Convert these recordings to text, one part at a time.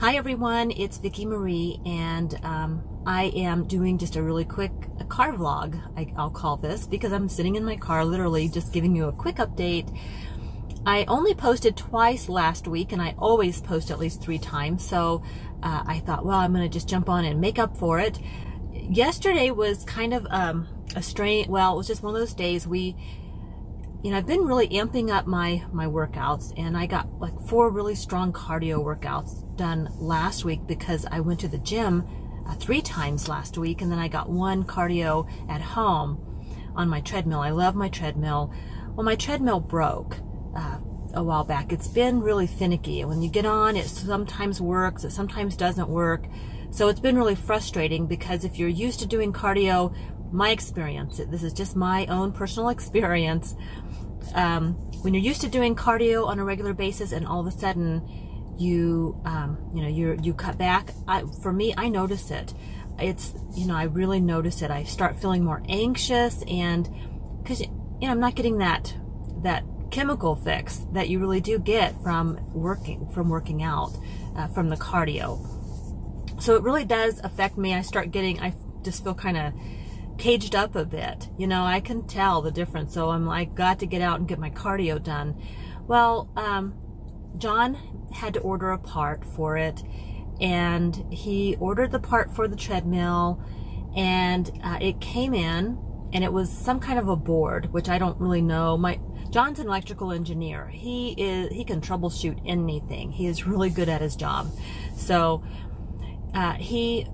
Hi everyone, it's Vicki Marie, and I am doing just a really quick car vlog, I'll call this, because I'm sitting in my car literally just giving you a quick update. I only posted twice last week, and I always post at least 3 times, so I thought, well, I'm going to just jump on and make up for it. Yesterday was kind of a strange, well, it was just one of those days I've been really amping up my workouts, and I got like 4 really strong cardio workouts done last week because I went to the gym 3 times last week, and then I got 1 cardio at home on my treadmill. I love my treadmill. Well, my treadmill broke a while back. It's been really finicky. When you get on, it sometimes works, it sometimes doesn't work. So it's been really frustrating because if you're used to doing cardio, my experience, this is just my own personal experience, when you're used to doing cardio on a regular basis and all of a sudden you cut back, for me, I notice it. I really notice it. I start feeling more anxious, and because I'm not getting that chemical fix that you really do get from working out, from the cardio. So it really does affect me. I just feel kind of caged up a bit. I can tell the difference. So I'm like, got to get out and get my cardio done. Well, John had to order a part for it, and he ordered the part for the treadmill, and it came in, and it was some kind of a board, which I don't really know. John's an electrical engineer. He can troubleshoot anything. He is really good at his job. So he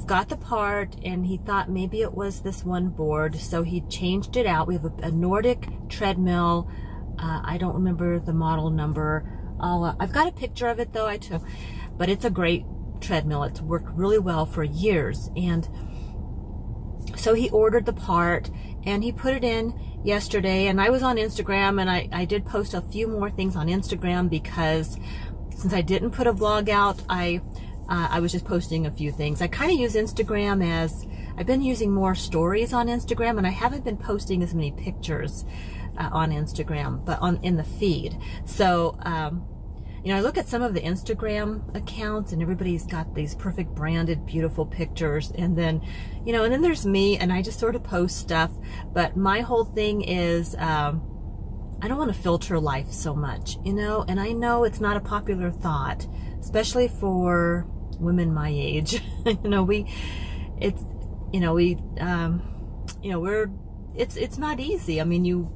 got the part, and he thought maybe it was this one board, so he changed it out. We have a Nordic treadmill. I don't remember the model number. I've got a picture of it though, but it's a great treadmill. It's worked really well for years. And so he ordered the part, and he put it in yesterday, and I was on Instagram, and I did post a few more things on Instagram because since I didn't put a vlog out, I was just posting a few things. I kind of use Instagram as, I've been using more stories on Instagram, and I haven't been posting as many pictures on Instagram, but in the feed. So, I look at some of the Instagram accounts, and everybody's got these perfect branded, beautiful pictures, and then, and then there's me, and I just sort of post stuff. But my whole thing is, I don't want to filter life so much, and I know it's not a popular thought, especially for women my age. It's not easy. I mean,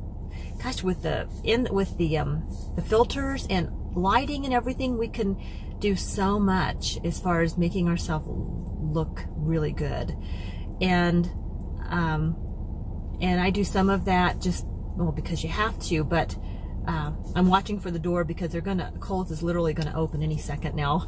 gosh, with the filters and lighting and everything, we can do so much as far as making ourselves look really good. And I do some of that just, well, because you have to, but I'm watching for the door because Kohl's is literally gonna open any second now.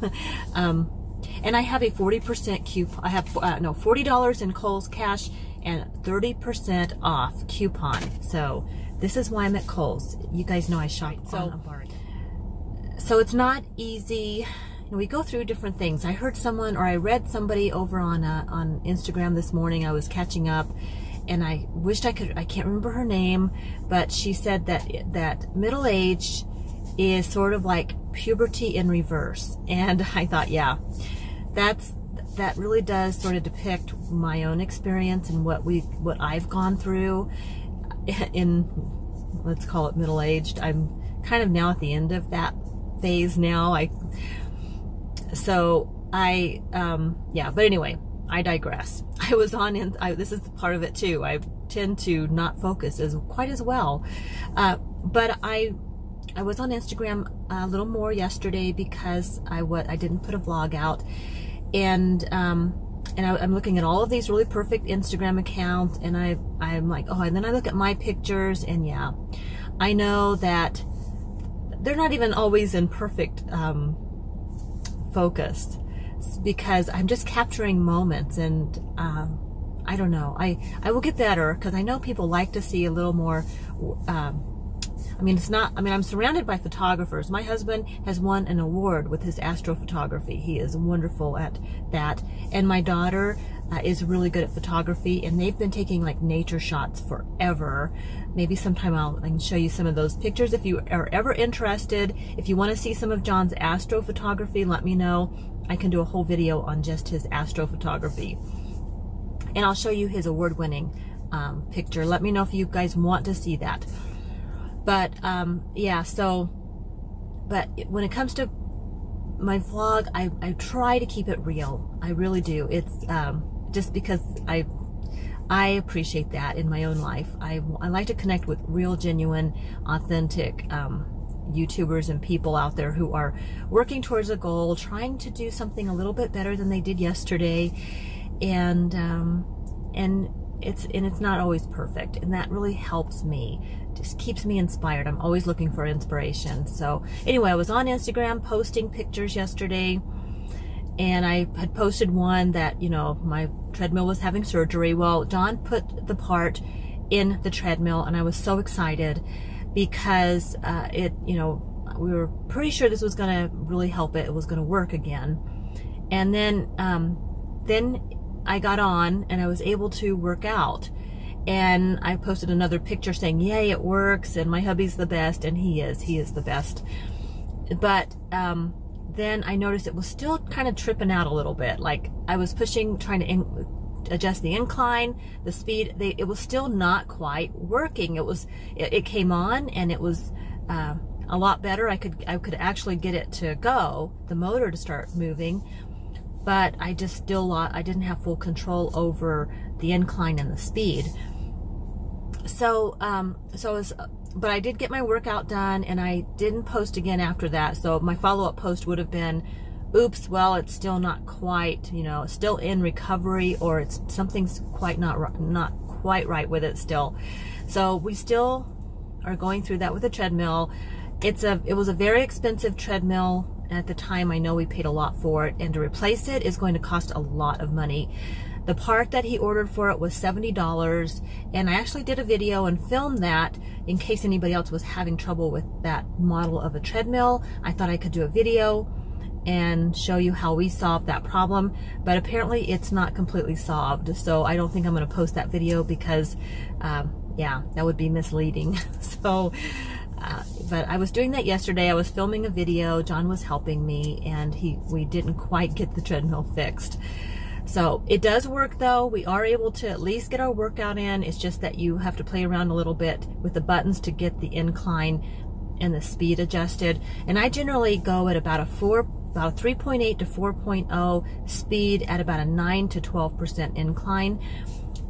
And I have a 40% coupon. I have $40 in Kohl's cash and 30% off coupon. So this is why I'm at Kohl's. You guys know I shop on a bargain. So it's not easy. We go through different things. I heard someone, or I read somebody over on Instagram this morning. I was catching up, and I wished I can't remember her name, but she said that middle age is sort of like puberty in reverse. And I thought, yeah, that really does sort of depict my own experience and what I've gone through in, let's call it middle-aged. I'm kind of now at the end of that phase now. But anyway, I digress. This is part of it too. I tend to not focus quite as well. But I was on Instagram a little more yesterday because I didn't put a vlog out, and I'm looking at all of these really perfect Instagram accounts, and I'm like, oh, and then I look at my pictures, and yeah, I know that they're not even always in perfect focus, because I'm just capturing moments, and I don't know, I will get better, because I know people like to see a little more. I'm surrounded by photographers. My husband has won an award with his astrophotography. He is wonderful at that. And my daughter is really good at photography, and they've been taking like nature shots forever. Maybe sometime I can show you some of those pictures if you are ever interested. If you want to see some of John's astrophotography, let me know. I can do a whole video on just his astrophotography. And I'll show you his award-winning picture. Let me know if you guys want to see that. But yeah, so, but when it comes to my vlog, I try to keep it real. I really do. It's just because I appreciate that in my own life. I like to connect with real, genuine, authentic YouTubers and people out there who are working towards a goal, trying to do something a little bit better than they did yesterday, and it's not always perfect, and that really helps me. Just keeps me inspired. I'm always looking for inspiration. So anyway, I was on Instagram posting pictures yesterday, and I had posted one that, you know, my treadmill was having surgery. Well, John put the part in the treadmill, and I was so excited because you know, we were pretty sure this was going to really help it. It was going to work again. And then I got on and I was able to work out. And I posted another picture saying, yay, it works, and my hubby's the best, and he is the best. But then I noticed it was still kind of tripping out a little bit. Like I was pushing, trying to adjust the incline, the speed. It was still not quite working. It came on, and it was a lot better. I could actually get it to go, the motor to start moving, but I didn't have full control over the incline and the speed. So but I did get my workout done, and I didn't post again after that. So my follow-up post would have been, oops, well, it's still not quite, you know, still in recovery, or it's something's not quite right with it still. So we still are going through that with the treadmill. It was a very expensive treadmill at the time. I know we paid a lot for it, and to replace it is going to cost a lot of money. The part that he ordered for it was $70, and I actually did a video and filmed that in case anybody else was having trouble with that model of a treadmill. I thought I could do a video and show you how we solved that problem, but apparently it's not completely solved, so I don't think I'm going to post that video because yeah, that would be misleading. So but I was doing that yesterday. I was filming a video, John was helping me, and we didn't quite get the treadmill fixed. So it does work though. We are able to at least get our workout in. It's just that you have to play around a little bit with the buttons to get the incline and the speed adjusted. And I generally go at about a 3.8 to 4.0 speed at about a 9 to 12% incline.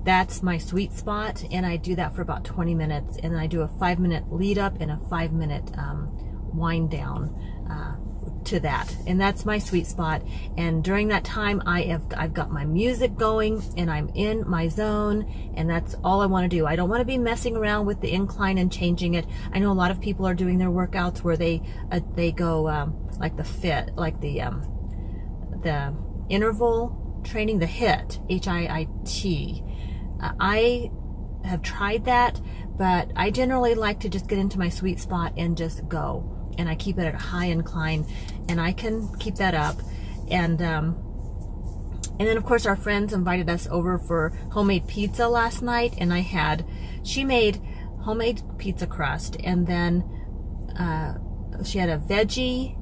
That's my sweet spot, and I do that for about 20 minutes, and then I do a 5-minute lead up and a 5-minute wind down to that, and that's my sweet spot. And during that time, I've got my music going, and I'm in my zone, and that's all I want to do. I don't want to be messing around with the incline and changing it. I know a lot of people are doing their workouts where they go like the interval training, the HIIT, HIIT. I have tried that, but I generally like to just get into my sweet spot and just go. And I keep it at a high incline, and I can keep that up. And then of course our friends invited us over for homemade pizza last night, and she made homemade pizza crust, and then she had a veggie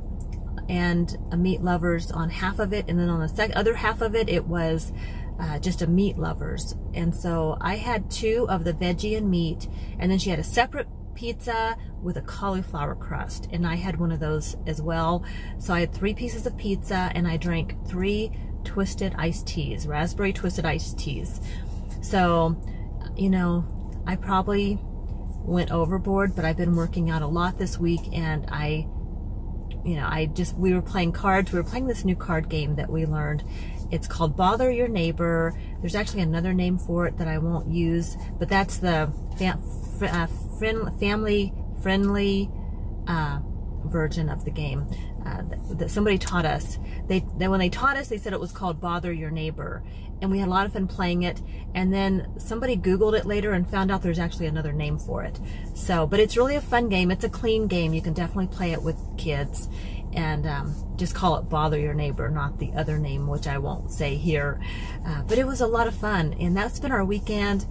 and a meat lovers on half of it, and then on the other half of it, it was just a meat lovers. And so I had 2 of the veggie and meat, and then she had a separate pizza with a cauliflower crust, and I had one of those as well. So I had 3 pieces of pizza, and I drank 3 twisted iced teas, raspberry twisted iced teas. So, you know, I probably went overboard, but I've been working out a lot this week, and we were playing cards. We were playing this new card game that we learned. It's called Bother Your Neighbor. There's actually another name for it that I won't use, but that's the family-friendly version of the game that somebody taught us. When they taught us, they said it was called Bother Your Neighbor, and we had a lot of fun playing it. And then somebody Googled it later and found out there's actually another name for it. So, but it's really a fun game. It's a clean game. You can definitely play it with kids. and just call it Bother Your Neighbor, not the other name, which I won't say here. But it was a lot of fun, and that's been our weekend.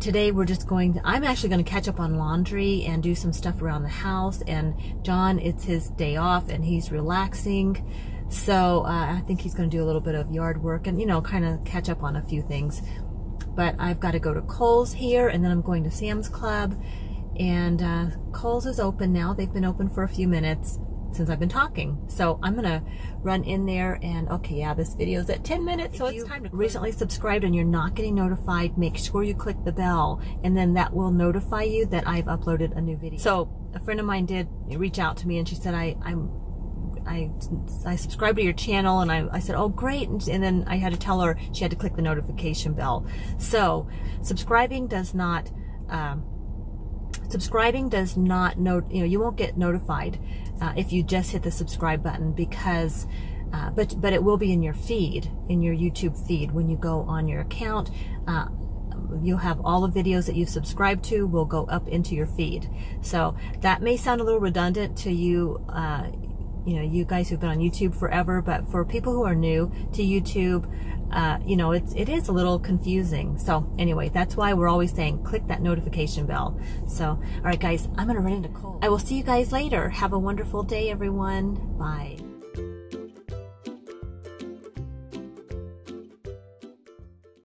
Today we're just I'm actually going to catch up on laundry and do some stuff around the house, and John, it's his day off and he's relaxing. So I think he's going to do a little bit of yard work and, you know, kind of catch up on a few things. But I've got to go to Kohl's here, and then I'm going to Sam's Club. And Kohl's is open now. They've been open for a few minutes since I've been talking. So I'm going to run in there and, okay, yeah, this video's at 10 minutes, so it's time to recently subscribed and you're not getting notified, make sure you click the bell, and then that will notify you that I've uploaded a new video. So a friend of mine did reach out to me, and she said, I subscribed to your channel, and I said, oh great, and then I had to tell her she had to click the notification bell. So subscribing does not you won't get notified if you just hit the subscribe button, because but it will be in your feed, in your YouTube feed. When you go on your account, you'll have all the videos that you've subscribed to will go up into your feed. So that may sound a little redundant to you, you know, you guys who've been on YouTube forever, but for people who are new to YouTube, you know, it is a little confusing. So anyway, that's why we're always saying click that notification bell. So, all right, guys, I'm going to run into Kohl's. I will see you guys later. Have a wonderful day, everyone. Bye.